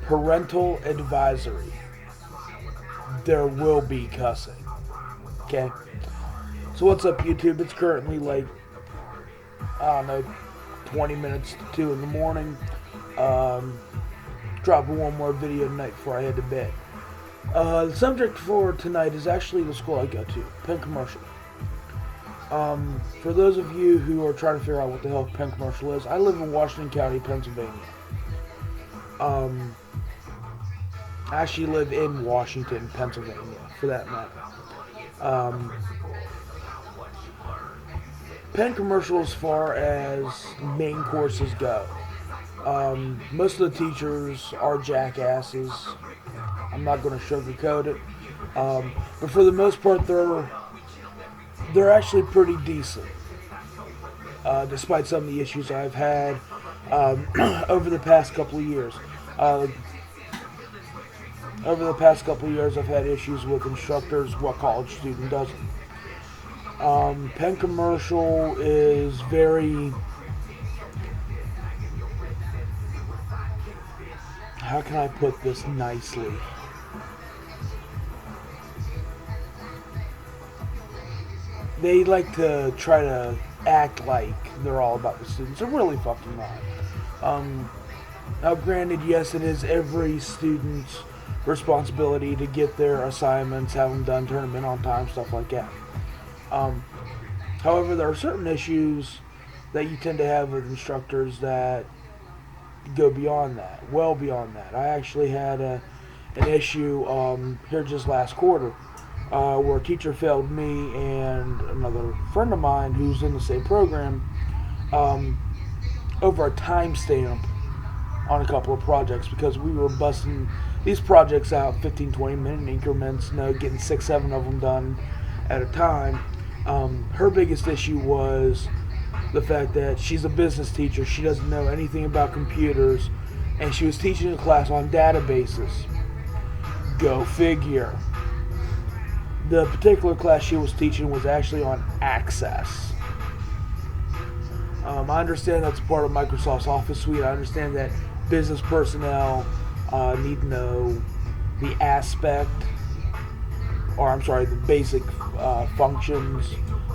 Parental advisory. There will be cussing. Okay? So what's up, YouTube? It's currently like, I don't know, 20 minutes to 2 in the morning. Dropping one more video tonight before I head to bed. The subject for tonight is actually the school I go to, Penn Cemmercial. For those of you who are trying to figure out what the hell Penn Cemmercial is, I live in Washington County, Pennsylvania. I actually live in Washington, Pennsylvania, for that matter. Penn Cemmercial, as far as main courses go, most of the teachers are jackasses. I'm not going to sugarcoat it, but for the most part, they're actually pretty decent, despite some of the issues I've had over the past couple of years. Over the past couple of years, I've had issues with instructors. What college student doesn't? Penn Cemmercial is very, how can I put this nicely? They like to try to act like they're all about the students. They're really fucking not. Now granted, yes, it is every student's responsibility to get their assignments, have them done, turn them in on time, stuff like that. However, there are certain issues that you tend to have with instructors that go beyond that, well beyond that. I actually had an issue here just last quarter where a teacher failed me and another friend of mine who's in the same program over a timestamp on a couple of projects, because we were busting these projects out 15-20 minute increments, getting 6-7 of them done at a time. Her biggest issue was the fact that she's a business teacher. She doesn't know anything about computers, and she was teaching a class on databases. Go figure. The particular class she was teaching was actually on Access. I understand that's part of Microsoft's Office suite. I understand that business personnel need to know the the basic functions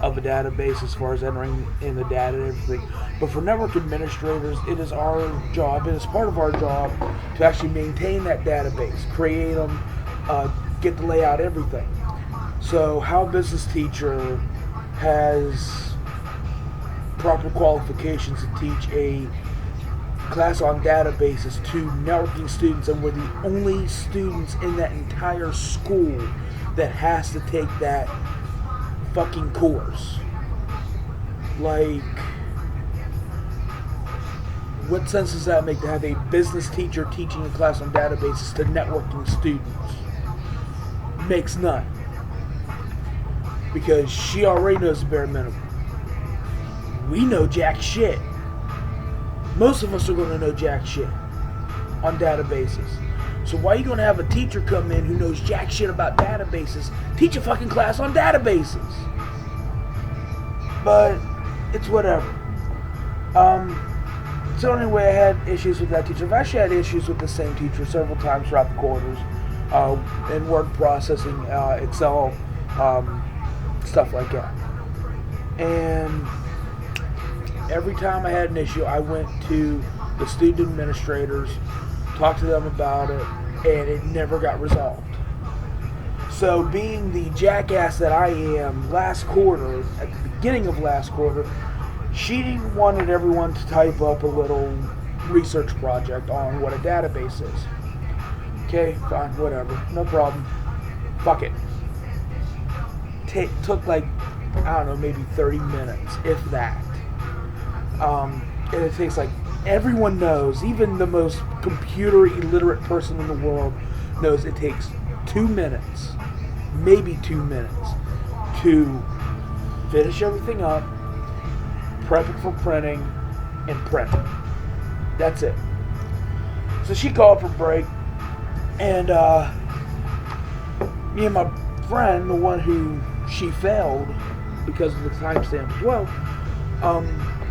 of a database as far as entering in the data and everything. But for network administrators, it is our job, it is part of our job to actually maintain that database, create them, get the layout, everything. So how a business teacher has proper qualifications to teach a class on databases to networking students, and we're the only students in that entire school that has to take that fucking course. Like, what sense does that make to have a business teacher teaching a class on databases to networking students? Makes none. Because she already knows the bare minimum. We know jack shit. Most of us are going to know jack shit on databases. So why are you going to have a teacher come in who knows jack shit about databases teach a fucking class on databases? But it's whatever. So anyway, I had issues with that teacher. I've actually had issues with the same teacher several times throughout the quarters, in word processing, Excel, stuff like that. And every time I had an issue, I went to the student administrators, talked to them about it, and it never got resolved. So being the jackass that I am, last quarter, at the beginning of last quarter, she wanted everyone to type up a little research project on what a database is. Okay, fine, whatever, no problem. Fuck it. Took like, I don't know, maybe 30 minutes, if that. And it takes like, everyone knows, even the most computer illiterate person in the world knows it takes 2 minutes, maybe 2 minutes, to finish everything up, prep it for printing, and print it. That's it. So she called for break, and me and my friend, the one who she failed because of the timestamp as well,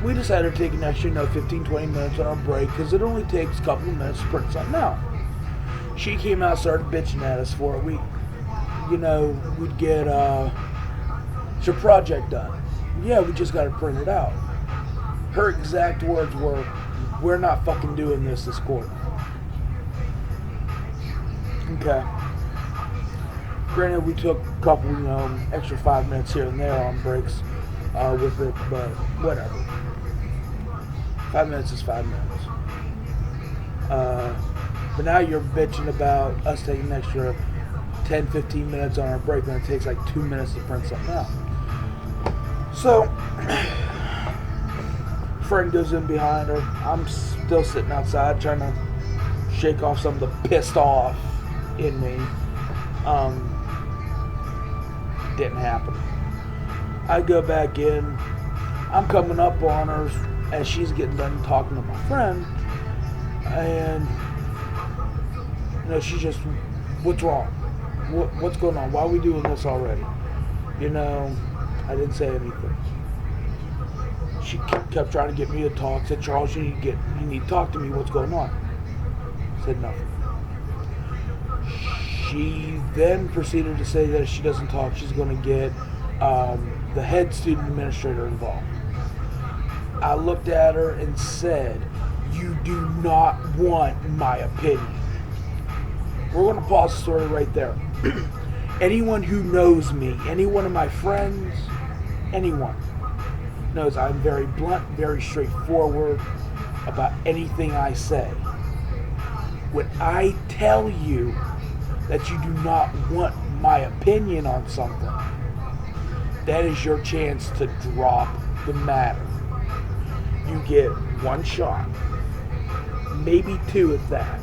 we decided to take an extra 15-20 minutes on our break, because it only takes a couple of minutes to print something out. She came out and started bitching at us for it. We'd get your project done. Yeah, we just got to print it out. Her exact words were, "We're not fucking doing this quarter." Okay. Granted, we took a couple, extra 5 minutes here and there on breaks with it, but whatever. 5 minutes is 5 minutes. But now you're bitching about us taking an extra 10, 15 minutes on our break when it takes like 2 minutes to print something out. So, friend goes in behind her. I'm still sitting outside trying to shake off some of the pissed off in me. Didn't happen. I go back in. I'm coming up on her as she's getting done talking to my friend. And, she's just, "What's wrong? What's going on? Why are we doing this already?" I didn't say anything. She kept trying to get me to talk. Said, "Charles, you need to talk to me. What's going on?" Said nothing. She then proceeded to say that if she doesn't talk, she's going to get the head student administrator involved. I looked at her and said, "You do not want my opinion." We're going to pause the story right there. Anyone who knows me, any one of my friends, anyone, knows I'm very blunt, very straightforward about anything I say. When I tell you that you do not want my opinion on something, that is your chance to drop the matter. You get one shot, maybe two at that.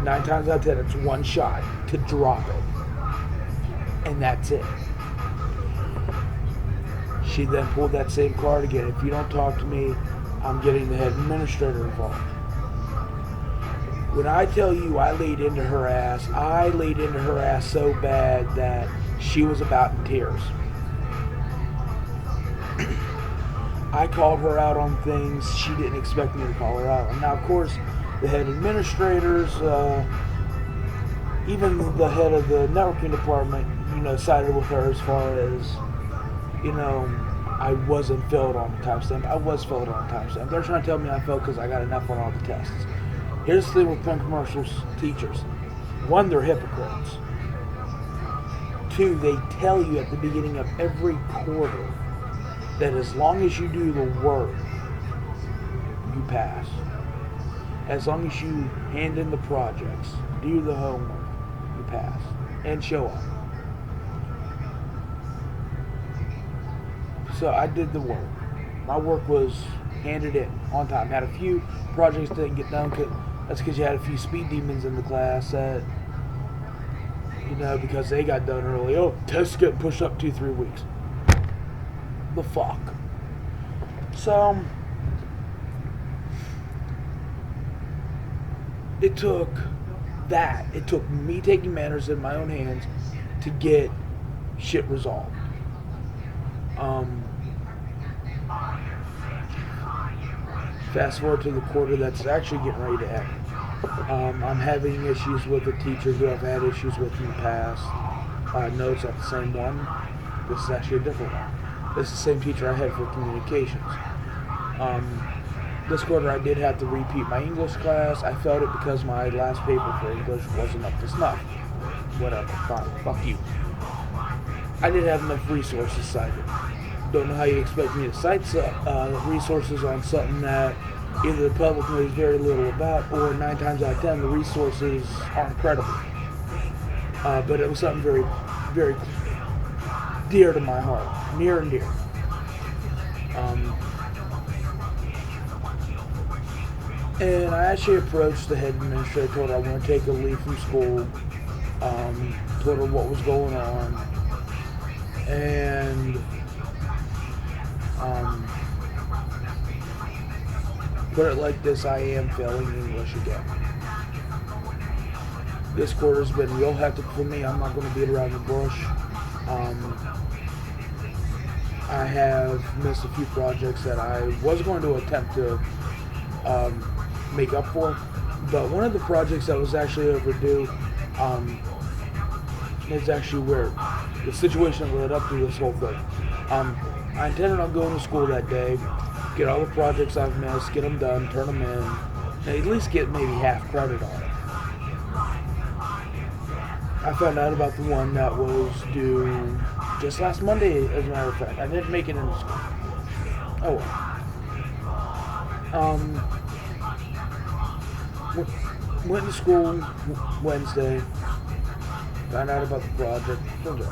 9 times out of 10, it's one shot to drop it. And that's it. She then pulled that same card again. "If you don't talk to me, I'm getting the head administrator involved." When I tell you I laid into her ass so bad that she was about in tears. I called her out on things she didn't expect me to call her out on. Now, of course, the head administrators, even the head of the networking department, sided with her as far as, I wasn't filled on the timestamp. I was filled on the timestamp. They're trying to tell me I failed because I got enough on all the tests. Here's the thing with Penn Cemmercial's teachers. 1, they're hypocrites. 2, they tell you at the beginning of every quarter that as long as you do the work, you pass. As long as you hand in the projects, do the homework, you pass. And show up. So I did the work. My work was handed in on time. Had a few projects that didn't get done. That's because you had a few speed demons in the class that, because they got done early. Oh, tests getting pushed up 2-3 weeks. The fuck. So, it took me taking matters in my own hands to get shit resolved. Fast forward to the quarter that's actually getting ready to end. I'm having issues with a teacher who I've had issues with in the past. No, it's not the same one. This is actually a different one. This is the same teacher I had for communications. This quarter I did have to repeat my English class. I failed it because my last paper for English wasn't up to snuff. Whatever, fine, fuck you. I didn't have enough resources cited. Don't know how you expect me to cite resources on something that either the public knows very little about, or 9 times out of 10 the resources aren't credible. But it was something very, very dear to my heart, near and dear. And I actually approached the head administrator, told her I want to take a leave from school, told her what was going on, and put it like this: I am failing English again. This quarter's been real hectic for me. I'm not going to beat around the bush. I have missed a few projects that I was going to attempt to make up for, But one of the projects that was actually overdue is actually where the situation that led up to this whole thing. I intended on going to school that day, get all the projects I've missed, get them done, turn them in, and at least get maybe half credit on it. I found out about the one that was due just last Monday, as a matter of fact. I didn't make it into school. Oh well. Went to school Wednesday, found out about the project.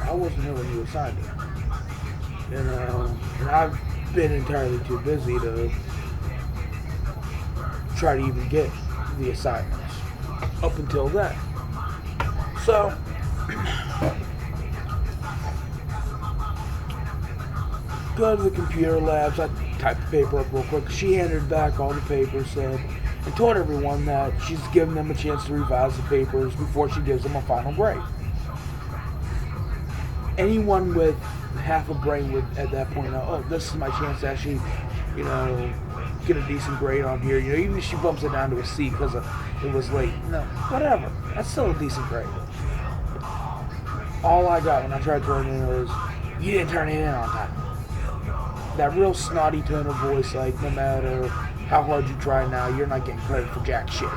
I wasn't here when you assigned it. And I've been entirely too busy to try to even get the assignments up until then. So, go to the computer labs. I typed the paper up real quick. She handed back all the papers and told everyone that she's giving them a chance to revise the papers before she gives them a final grade. Anyone with half a brain would at that point know, oh, this is my chance to actually, get a decent grade on here. Even if she bumps it down to a C because it was late. No, whatever. That's still a decent grade. All I got when I tried turning it in was, you didn't turn it in on time. That real snotty tone of voice, like no matter how hard you try now, you're not getting credit for jack shit.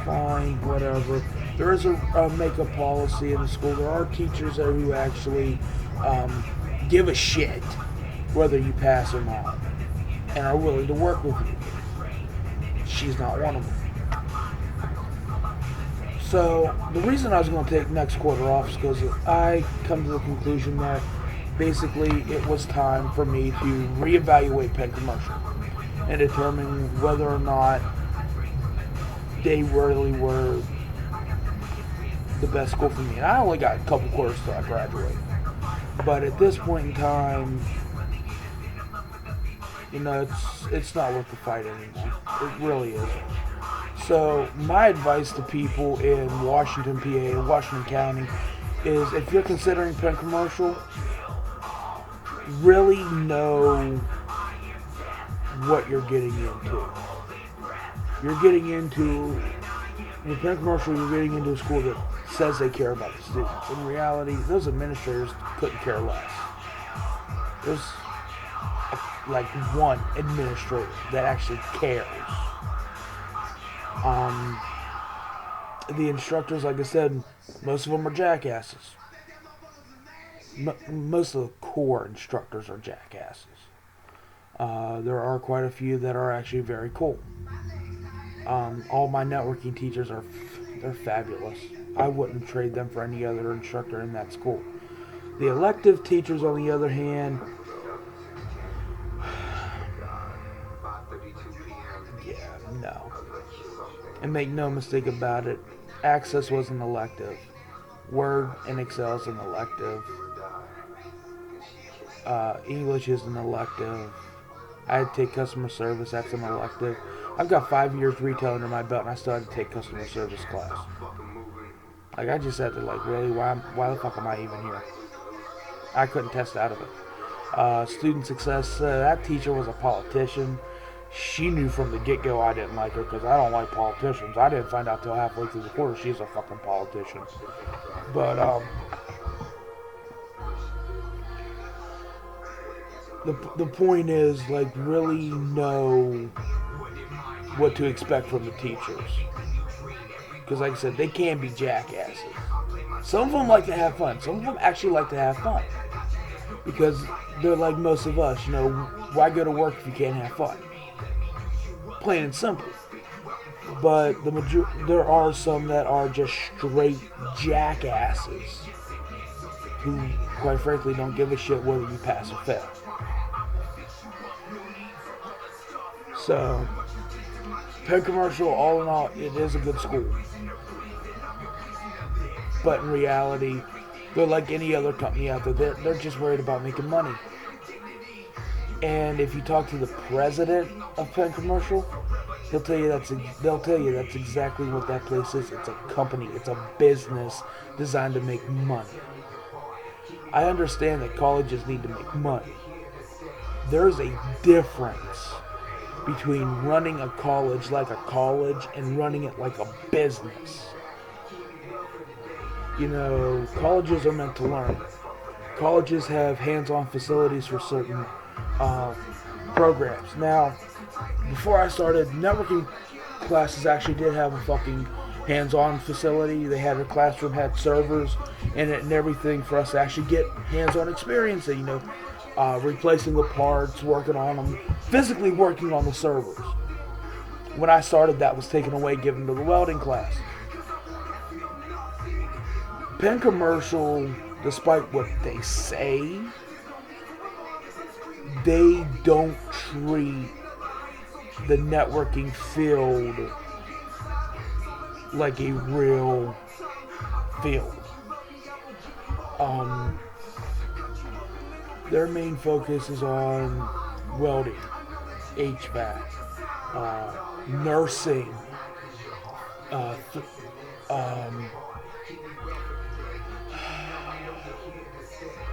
Fine, whatever. There is a makeup policy in the school. There are teachers there who actually give a shit whether you pass or not, and are willing to work with you. She's not one of them. So the reason I was going to take next quarter off is because I come to the conclusion that basically it was time for me to reevaluate Penn Commercial and determine whether or not they really were the best school for me. And I only got a couple quarters till I graduate. But at this point in time, it's not worth the fight anymore. It really isn't. So my advice to people in Washington, PA, and Washington County is if you're considering Penn Commercial, really know what you're getting into. With Penn Commercial, you're getting into a school that says they care about the students. In reality, those administrators couldn't care less. There's like one administrator that actually cares. The instructors, like I said, most of them are jackasses. Most of the core instructors are jackasses. There are quite a few that are actually very cool. All my networking teachers they're fabulous. I wouldn't trade them for any other instructor in that school. The elective teachers, on the other hand, no. And make no mistake about it, Access was an elective. Word and Excel is an elective. English is an elective. I had to take customer service, that's an elective. I've got 5 years retail under my belt and I still had to take customer service class. Like, I just had to, really, why the fuck am I even here? I couldn't test out of it. Student success, that teacher was a politician. She knew from the get-go I didn't like her because I don't like politicians. I didn't find out till halfway through the quarter she's a fucking politician. But, the point is, really know what to expect from the teachers. Because, like I said, they can be jackasses. Some of them like to have fun. Some of them actually like to have fun. Because they're like most of us, why go to work if you can't have fun? Plain and simple. But there are some that are just straight jackasses who, quite frankly, don't give a shit whether you pass or fail. So, Penn Commercial, all in all, it is a good school. But in reality, they're like any other company out there. They're just worried about making money. And if you talk to the president of Penn Commercial, they'll tell you that's exactly what that place is. It's a company. It's a business designed to make money. I understand that colleges need to make money. There's a difference between running a college like a college and running it like a business. You know, colleges are meant to learn. Colleges have hands-on facilities for certain programs. Now, before I started, networking classes actually did have a fucking hands-on facility. They had a classroom, had servers in it and everything for us to actually get hands-on experience. You know, replacing the parts, working on them, physically working on the servers. When I started, that was taken away, given to the welding class. Penn Commercial, despite what they say, they don't treat the networking field like a real field. Their main focus is on welding, HVAC, nursing,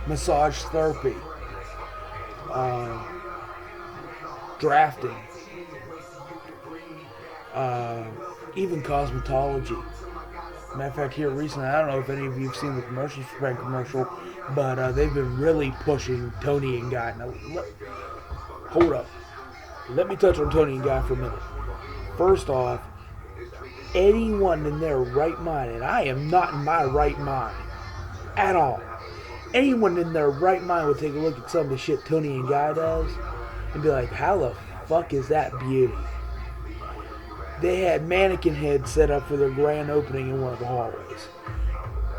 massage therapy, drafting, even cosmetology. Matter of fact, here recently, I don't know if any of you have seen the commercials for Penn Commercial, but they've been really pushing Tony and Guy. Now, hold up. Let me touch on Tony and Guy for a minute. First off, anyone in their right mind, and I am not in my right mind at all, anyone in their right mind would take a look at some of the shit Tony and Guy does and be like, how the fuck is that beauty? They had mannequin heads set up for their grand opening in one of the hallways.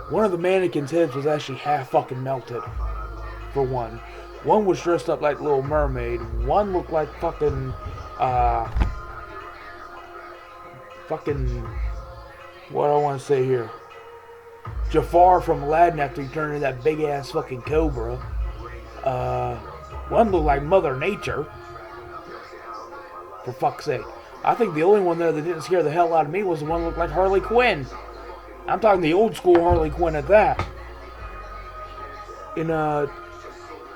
One of the mannequin's heads was actually half fucking melted, for one. One was dressed up like Little Mermaid. One looked like fucking, what do I want to say here? Jafar from Aladdin after he turned into that big ass fucking cobra. One looked like Mother Nature. For fuck's sake. I think the only one there that didn't scare the hell out of me was the one that looked like Harley Quinn. I'm talking the old school Harley Quinn at that. And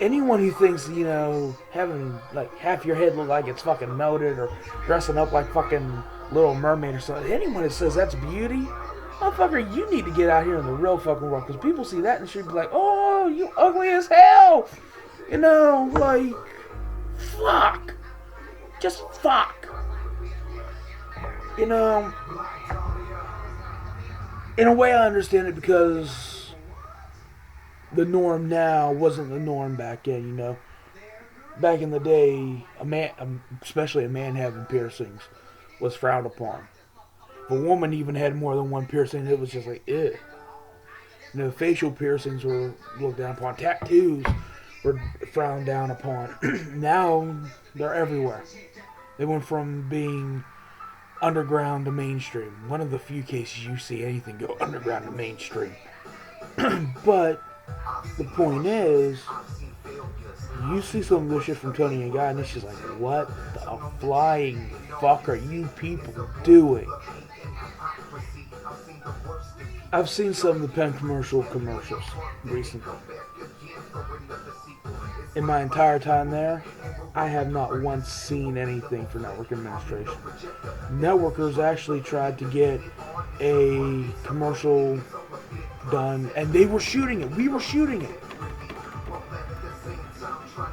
anyone who thinks, you know, having like half your head look like it's fucking melted or dressing up like fucking Little Mermaid or something, anyone that says that's beauty, motherfucker, you need to get out here in the real fucking world, because people see that and should be like, oh, you ugly as hell. You know, like, fuck. Just fuck. You know, in a way I understand it, because the norm now wasn't the norm back then, you know. Back in the day, a man, especially a man having piercings, was frowned upon. If a woman even had more than one piercing, it was just like, ew. You know, facial piercings were looked down upon. Tattoos were frowned down upon. Now, they're everywhere. They went from being underground to mainstream. One of the few cases you see anything go underground to mainstream. But the point is, you see some of this shit from Tony and Guy, and it's just like, what the flying fuck are you people doing? I've seen some of the Penn commercials recently. In my entire time there, I have not once seen anything for network administration. Networkers actually tried to get a commercial done, and they were shooting it. We were shooting it.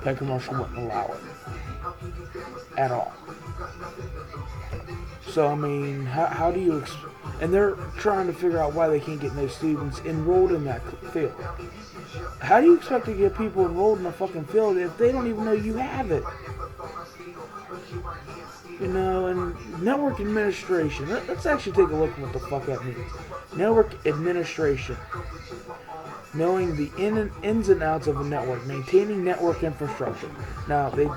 Penn commercial wouldn't allow it at all. So, I mean, how do you... And they're trying to figure out why they can't get no students enrolled in that field. How do you expect to get people enrolled in a fucking field if they don't even know you have it? You know, and network administration. Let's actually take a look at what the fuck that means. Network administration. Knowing the ins and outs of a network. Maintaining network infrastructure. Now, they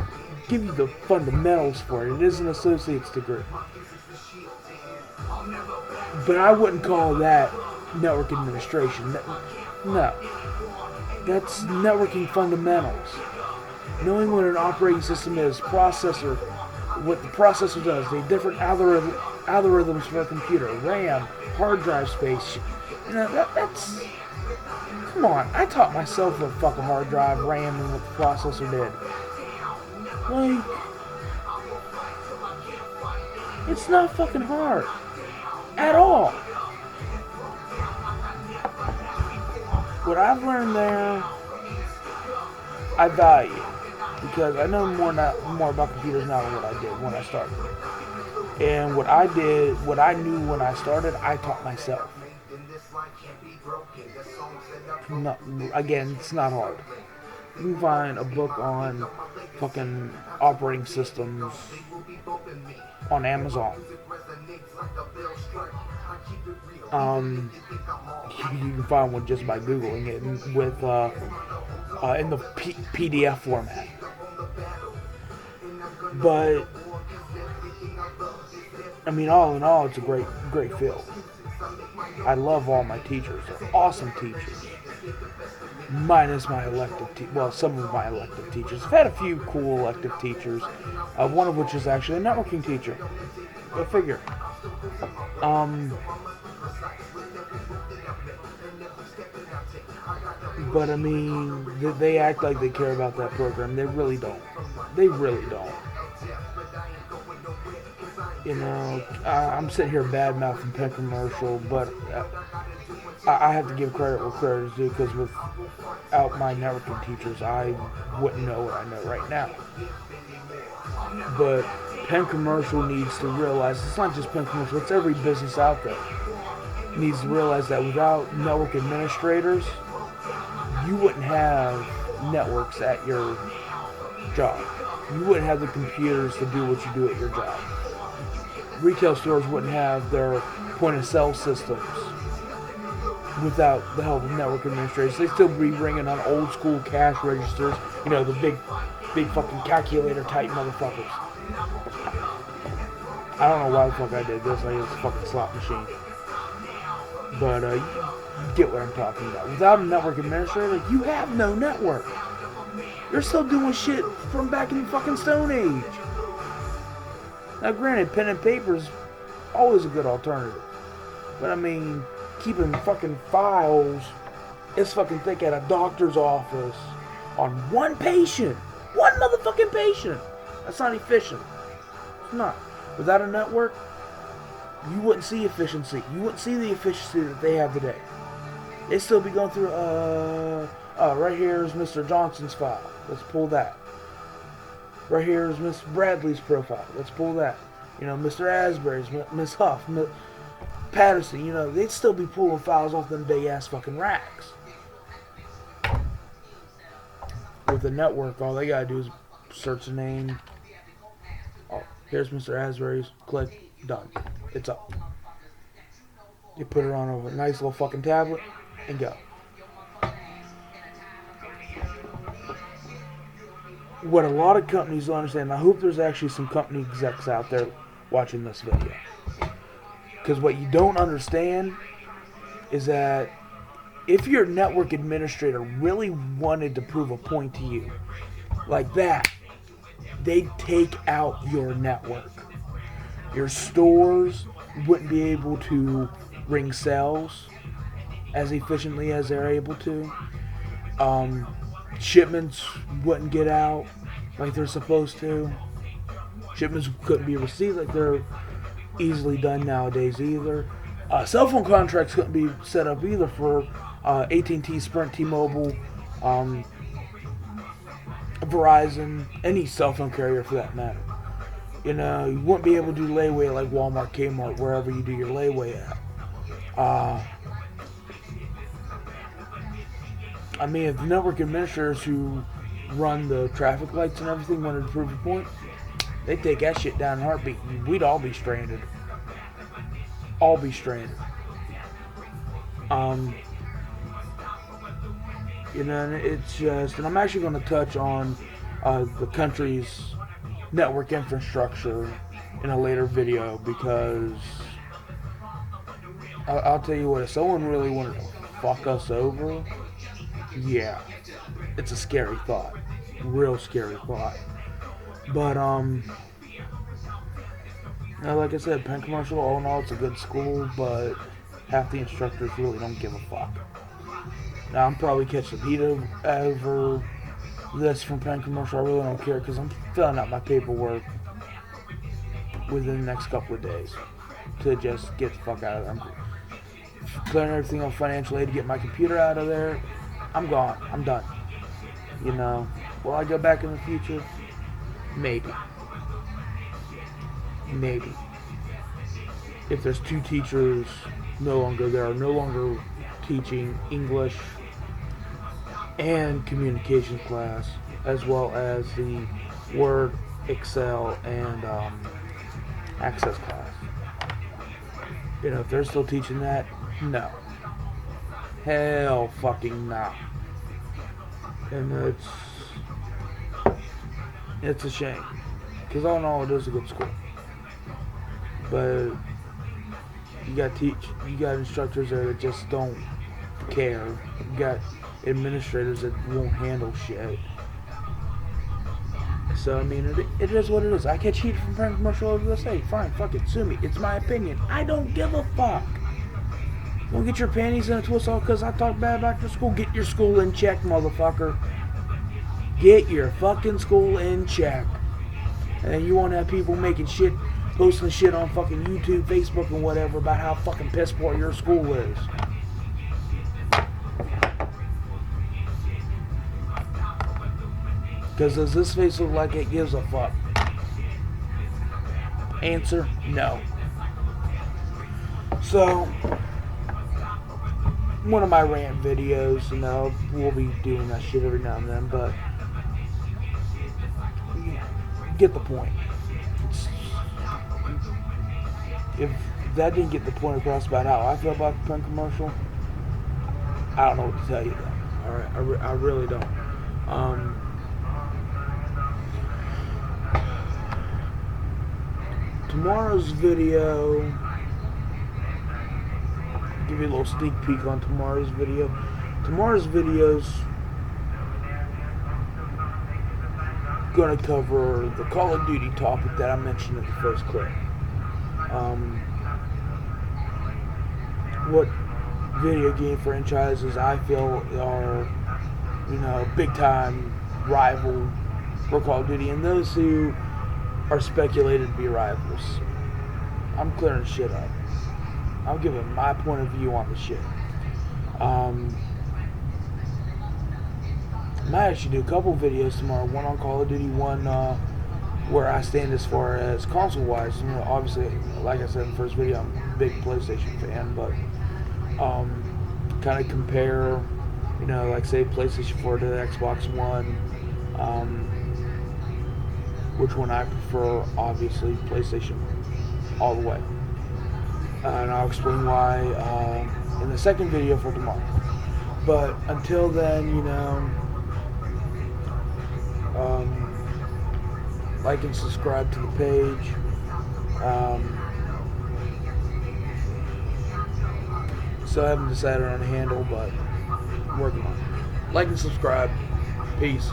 give you the fundamentals for it. It is an associate's degree. But I wouldn't call that network administration. No. That's networking fundamentals. Knowing what an operating system is, processor, what the processor does, the different algorithms for a computer, RAM, hard drive space. You know, that's... Come on, I taught myself what fucking hard drive, RAM, and what the processor did. Like... It's not fucking hard. At all. What I've learned there, I value. Because I know more about computers now than what I did when I started. And what I knew when I started, I taught myself. No, again, it's not hard. You can find a book on fucking operating systems on Amazon. You can find one just by Googling it with in the PDF format. But I mean, all in all, it's a great field. I love all my teachers. They're awesome teachers. Minus my elective some of my elective teachers. I've had a few cool elective teachers. One of which is actually a networking teacher. Go figure. But I mean, they act like they care about that program. They really don't. They really don't. You know, I'm sitting here bad-mouthing Penn Cemmercial, but I have to give credit where credit is due, because without my networking teachers, I wouldn't know what I know right now. But Penn Cemmercial needs to realize, it's not just Penn Cemmercial, it's every business out there, needs to realize that without network administrators, you wouldn't have networks at your job. You wouldn't have the computers to do what you do at your job. Retail stores wouldn't have their point-of-sale systems without the help of network administrators. They'd still be ringing on old-school cash registers, you know, the big fucking calculator-type motherfuckers. I don't know why the fuck I did this. I used a fucking slot machine. But, you get what I'm talking about. Without a network administrator, you have no network. You're still doing shit from back in the fucking Stone Age. Now, granted, pen and paper is always a good alternative. But, I mean, keeping fucking files is fucking thick at a doctor's office on one patient. One motherfucking patient. That's not efficient. It's not. Without a network, you wouldn't see efficiency. You wouldn't see the efficiency that they have today. They'd still be going through, right here is Mr. Johnson's file. Let's pull that. Right here is Miss Bradley's profile. Let's pull that. You know, Mr. Asbury's, Miss Huff, Patterson, you know, they'd still be pulling files off them big ass fucking racks. With a network, all they gotta do is search the name. Oh, here's Mr. Asbury's. Click. Done. It's up. You put it on a nice little fucking tablet and go. What a lot of companies don't understand, and I hope there's actually some company execs out there watching this video, because what you don't understand is that if your network administrator really wanted to prove a point to you like that, they'd take out your network. Your stores wouldn't be able to ring sales as efficiently as they're able to. Shipments wouldn't get out like they're supposed to. Shipments couldn't be received like they're easily done nowadays either. Cell phone contracts couldn't be set up either for AT&T, Sprint, T-Mobile, Verizon, any cell phone carrier for that matter. You know, you wouldn't be able to do layaway like Walmart, Kmart, wherever you do your layaway at. I mean, if the network administrators who run the traffic lights and everything wanted to prove a point, they'd take that shit down in a heartbeat. We'd all be stranded. All be stranded. You know, and it's just, and I'm actually going to touch on the country's network infrastructure in a later video, because I'll tell you what, if someone really wanted to fuck us over, yeah, it's a scary thought. Real scary thought. But, now, like I said, Penn Cemmercial, all in all, it's a good school, but half the instructors really don't give a fuck. Now, I'm probably catching the heat over this from Penn Cemmercial. I really don't care, because I'm filling out my paperwork within the next couple of days to just get the fuck out of there. I'm clearing everything on financial aid to get my computer out of there. I'm gone. I'm done. You know, will I go back in the future? Maybe. Maybe. If there's 2 teachers no longer there, no longer teaching English and communication class, as well as the Word, Excel, and Access class. You know, if they're still teaching that, no. Hell fucking no. And it's a shame. Because all in all, it is a good school. But you got instructors there that just don't care. You got administrators that won't handle shit. So, I mean, it is what it is. I get cheated from Penn Commercial over this. Hey, fine, fuck it, sue me. It's my opinion. I don't give a fuck. Don't get your panties in a twist all because I talk bad about your school. Get your school in check, motherfucker. Get your fucking school in check. And then you won't have people making shit, posting shit on fucking YouTube, Facebook, and whatever about how fucking piss poor your school is. Because does this face look like it gives a fuck? Answer, no. So, one of my rant videos, you know, we'll be doing that shit every now and then, but you get the point. If that didn't get the point across about how I feel about the Penn Commercial, I don't know what to tell you then. Alright, I really don't. Tomorrow's video, give you a little sneak peek on tomorrow's video. Tomorrow's video's gonna cover the Call of Duty topic that I mentioned in the first clip. What video game franchises I feel are, you know, big time rival for Call of Duty, and those who are speculated to be rivals. I'm clearing shit up. I'm giving my point of view on the shit. I might actually do a couple videos tomorrow. One on Call of Duty, one where I stand as far as console-wise. You know, obviously, like I said in the first video, I'm a big PlayStation fan, but kind of compare, you know, like say PlayStation 4 to the Xbox One. Which one I prefer, obviously, PlayStation all the way. And I'll explain why in the second video for tomorrow. But until then, you know, like and subscribe to the page. Still haven't decided on a handle, but I'm working on it. Like and subscribe. Peace.